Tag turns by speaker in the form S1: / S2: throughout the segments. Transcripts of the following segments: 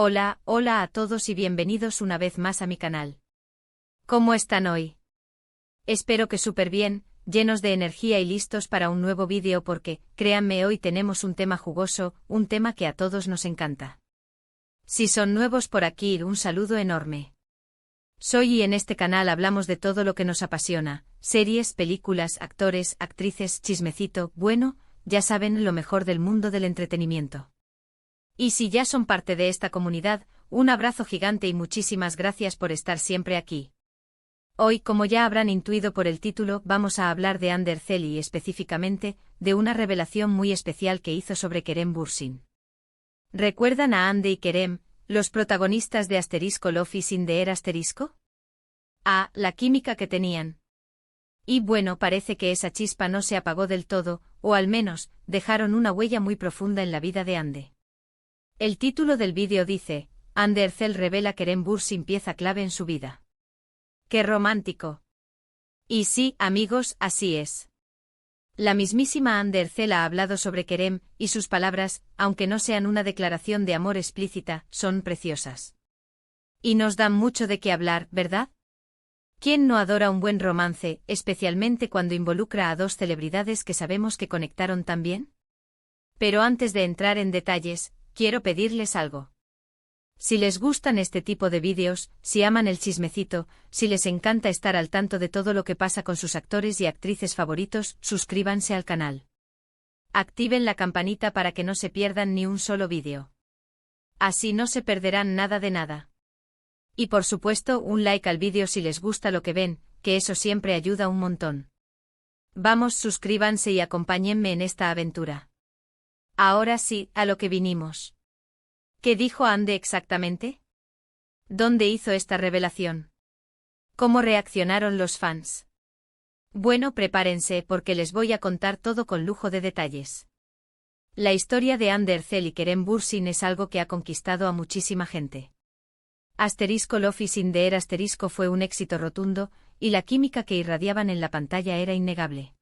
S1: Hola, hola a todos y bienvenidos una vez más a mi canal. ¿Cómo están hoy? Espero que súper bien, llenos de energía y listos para un nuevo vídeo porque, créanme, hoy tenemos un tema jugoso, un tema que a todos nos encanta. Si son nuevos por aquí, un saludo enorme. Soy y en este canal hablamos de todo lo que nos apasiona, series, películas, actores, actrices, chismecito, bueno, ya saben, lo mejor del mundo del entretenimiento. Y si ya son parte de esta comunidad, un abrazo gigante y muchísimas gracias por estar siempre aquí. Hoy, como ya habrán intuido por el título, vamos a hablar de Ander Zel y específicamente, de una revelación muy especial que hizo sobre Kerem Bürsin. ¿Recuerdan a Ande y Kerem, los protagonistas de Asterisco Love is in the Air asterisco? Ah, la química que tenían. Y bueno, parece que esa chispa no se apagó del todo, o al menos, dejaron una huella muy profunda en la vida de Ande. El título del vídeo dice, Ander Zel revela Kerem Bürsin pieza clave en su vida. ¡Qué romántico! Y sí, amigos, así es. La mismísima Ander Zel ha hablado sobre Kerem, y sus palabras, aunque no sean una declaración de amor explícita, son preciosas. Y nos dan mucho de qué hablar, ¿verdad? ¿Quién no adora un buen romance, especialmente cuando involucra a dos celebridades que sabemos que conectaron tan bien? Pero antes de entrar en detalles, quiero pedirles algo. Si les gustan este tipo de vídeos, si aman el chismecito, si les encanta estar al tanto de todo lo que pasa con sus actores y actrices favoritos, suscríbanse al canal. Activen la campanita para que no se pierdan ni un solo vídeo. Así no se perderán nada de nada. Y por supuesto, un like al vídeo si les gusta lo que ven, que eso siempre ayuda un montón. Vamos, suscríbanse y acompáñenme en esta aventura. Ahora sí, a lo que vinimos. ¿Qué dijo Ande exactamente? ¿Dónde hizo esta revelación? ¿Cómo reaccionaron los fans? Bueno, prepárense porque les voy a contar todo con lujo de detalles. La historia de Ander Zel y Kerem Bürsin es algo que ha conquistado a muchísima gente. Asterisco Love is in the Air asterisco fue un éxito rotundo, y la química que irradiaban en la pantalla era innegable.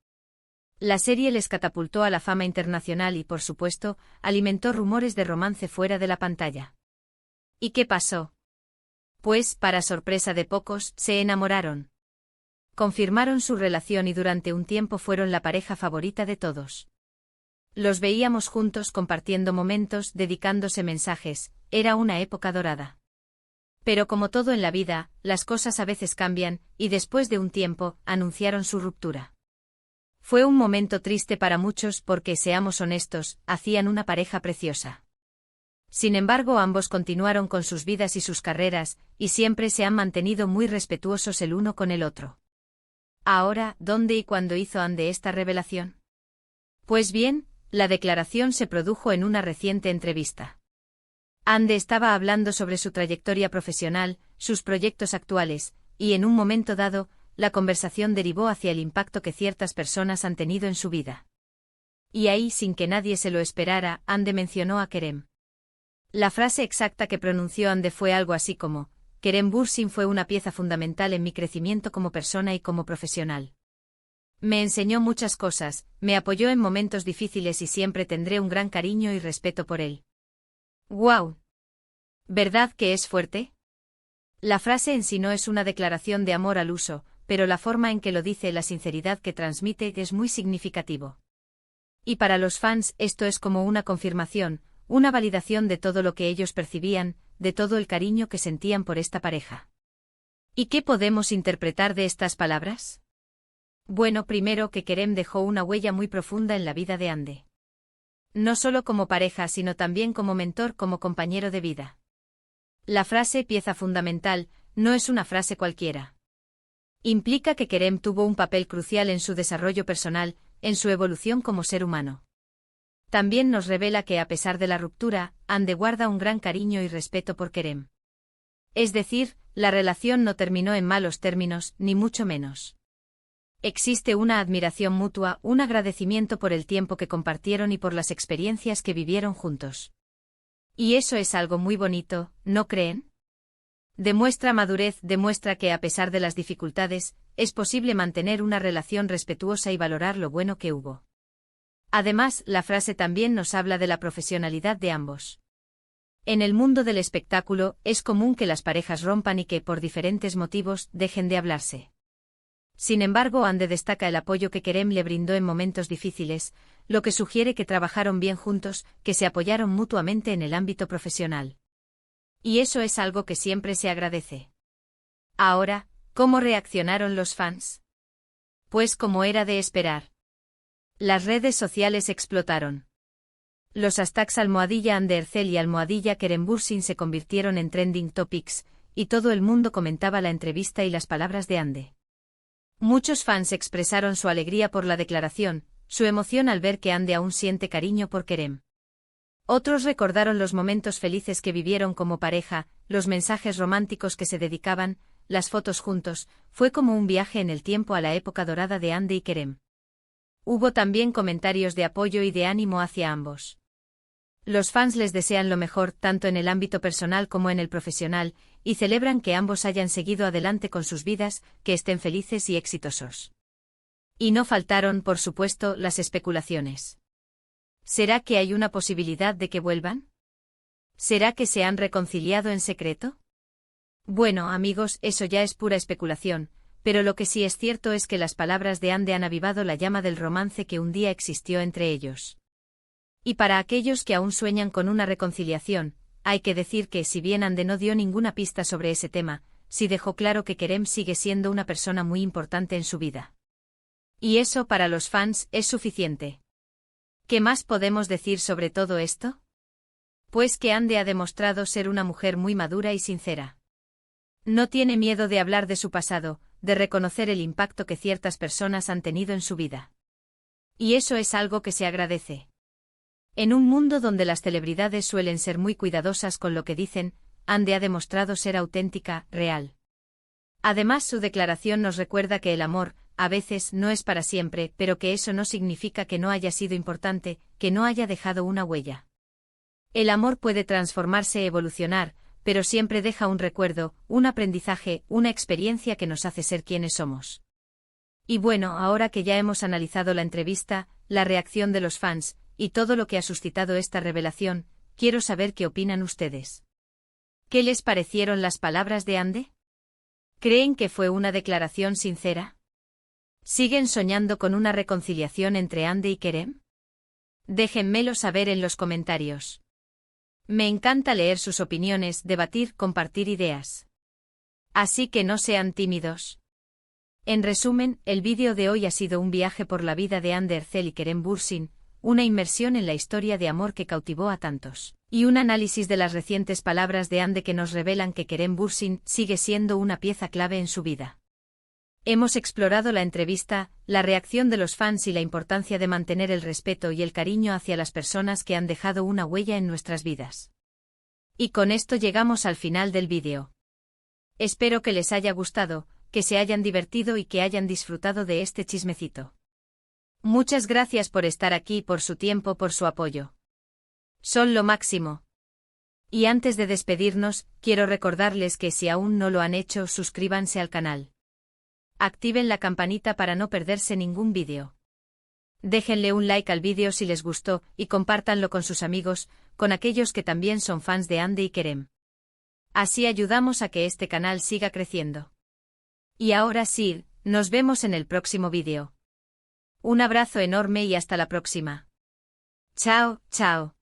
S1: La serie les catapultó a la fama internacional y, por supuesto, alimentó rumores de romance fuera de la pantalla. ¿Y qué pasó? Pues, para sorpresa de pocos, se enamoraron. Confirmaron su relación y durante un tiempo fueron la pareja favorita de todos. Los veíamos juntos compartiendo momentos, dedicándose mensajes, era una época dorada. Pero como todo en la vida, las cosas a veces cambian, y después de un tiempo, anunciaron su ruptura. Fue un momento triste para muchos porque, seamos honestos, hacían una pareja preciosa. Sin embargo, ambos continuaron con sus vidas y sus carreras, y siempre se han mantenido muy respetuosos el uno con el otro. Ahora, ¿dónde y cuándo hizo Ande esta revelación? Pues bien, la declaración se produjo en una reciente entrevista. Ande estaba hablando sobre su trayectoria profesional, sus proyectos actuales, y en un momento dado, la conversación derivó hacia el impacto que ciertas personas han tenido en su vida. Y ahí, sin que nadie se lo esperara, Ande mencionó a Kerem. La frase exacta que pronunció Ande fue algo así como, Kerem Bürsin fue una pieza fundamental en mi crecimiento como persona y como profesional. Me enseñó muchas cosas, me apoyó en momentos difíciles y siempre tendré un gran cariño y respeto por él. ¡Guau! ¿Verdad que es fuerte? La frase en sí no es una declaración de amor al uso, pero la forma en que lo dice y la sinceridad que transmite es muy significativo. Y para los fans esto es como una confirmación, una validación de todo lo que ellos percibían, de todo el cariño que sentían por esta pareja. ¿Y qué podemos interpretar de estas palabras? Bueno, primero que Kerem dejó una huella muy profunda en la vida de Ande. No solo como pareja sino también como mentor, como compañero de vida. La frase pieza fundamental no es una frase cualquiera. Implica que Kerem tuvo un papel crucial en su desarrollo personal, en su evolución como ser humano. También nos revela que a pesar de la ruptura, Ande guarda un gran cariño y respeto por Kerem. Es decir, la relación no terminó en malos términos, ni mucho menos. Existe una admiración mutua, un agradecimiento por el tiempo que compartieron y por las experiencias que vivieron juntos. Y eso es algo muy bonito, ¿no creen? Demuestra madurez, demuestra que a pesar de las dificultades, es posible mantener una relación respetuosa y valorar lo bueno que hubo. Además, la frase también nos habla de la profesionalidad de ambos. En el mundo del espectáculo, es común que las parejas rompan y que, por diferentes motivos, dejen de hablarse. Sin embargo, Ande destaca el apoyo que Kerem le brindó en momentos difíciles, lo que sugiere que trabajaron bien juntos, que se apoyaron mutuamente en el ámbito profesional. Y eso es algo que siempre se agradece. Ahora, ¿cómo reaccionaron los fans? Pues como era de esperar. Las redes sociales explotaron. Los hashtags @Ande Ercel y @Kerem Bürsin se convirtieron en trending topics, y todo el mundo comentaba la entrevista y las palabras de Ande. Muchos fans expresaron su alegría por la declaración, su emoción al ver que Ande aún siente cariño por Kerem. Otros recordaron los momentos felices que vivieron como pareja, los mensajes románticos que se dedicaban, las fotos juntos, fue como un viaje en el tiempo a la época dorada de Ande y Kerem. Hubo también comentarios de apoyo y de ánimo hacia ambos. Los fans les desean lo mejor tanto en el ámbito personal como en el profesional, y celebran que ambos hayan seguido adelante con sus vidas, que estén felices y exitosos. Y no faltaron, por supuesto, las especulaciones. ¿Será que hay una posibilidad de que vuelvan? ¿Será que se han reconciliado en secreto? Bueno, amigos, eso ya es pura especulación, pero lo que sí es cierto es que las palabras de Ande han avivado la llama del romance que un día existió entre ellos. Y para aquellos que aún sueñan con una reconciliación, hay que decir que si bien Ande no dio ninguna pista sobre ese tema, sí dejó claro que Kerem sigue siendo una persona muy importante en su vida. Y eso para los fans es suficiente. ¿Qué más podemos decir sobre todo esto? Pues que Ande ha demostrado ser una mujer muy madura y sincera. No tiene miedo de hablar de su pasado, de reconocer el impacto que ciertas personas han tenido en su vida. Y eso es algo que se agradece. En un mundo donde las celebridades suelen ser muy cuidadosas con lo que dicen, Ande ha demostrado ser auténtica, real. Además, su declaración nos recuerda que el amor, a veces, no es para siempre, pero que eso no significa que no haya sido importante, que no haya dejado una huella. El amor puede transformarse y evolucionar, pero siempre deja un recuerdo, un aprendizaje, una experiencia que nos hace ser quienes somos. Y bueno, ahora que ya hemos analizado la entrevista, la reacción de los fans, y todo lo que ha suscitado esta revelación, quiero saber qué opinan ustedes. ¿Qué les parecieron las palabras de Ande? ¿Creen que fue una declaración sincera? ¿Siguen soñando con una reconciliación entre Ande y Kerem? Déjenmelo saber en los comentarios. Me encanta leer sus opiniones, debatir, compartir ideas. Así que no sean tímidos. En resumen, el vídeo de hoy ha sido un viaje por la vida de Ande Ercel y Kerem Bürsin, una inmersión en la historia de amor que cautivó a tantos, y un análisis de las recientes palabras de Ande que nos revelan que Kerem Bürsin sigue siendo una pieza clave en su vida. Hemos explorado la entrevista, la reacción de los fans y la importancia de mantener el respeto y el cariño hacia las personas que han dejado una huella en nuestras vidas. Y con esto llegamos al final del vídeo. Espero que les haya gustado, que se hayan divertido y que hayan disfrutado de este chismecito. Muchas gracias por estar aquí, por su tiempo, por su apoyo. Son lo máximo. Y antes de despedirnos, quiero recordarles que si aún no lo han hecho, suscríbanse al canal. Activen la campanita para no perderse ningún vídeo. Déjenle un like al vídeo si les gustó y compártanlo con sus amigos, con aquellos que también son fans de Ande y Kerem. Así ayudamos a que este canal siga creciendo. Y ahora sí, nos vemos en el próximo vídeo. Un abrazo enorme y hasta la próxima. Chao, chao.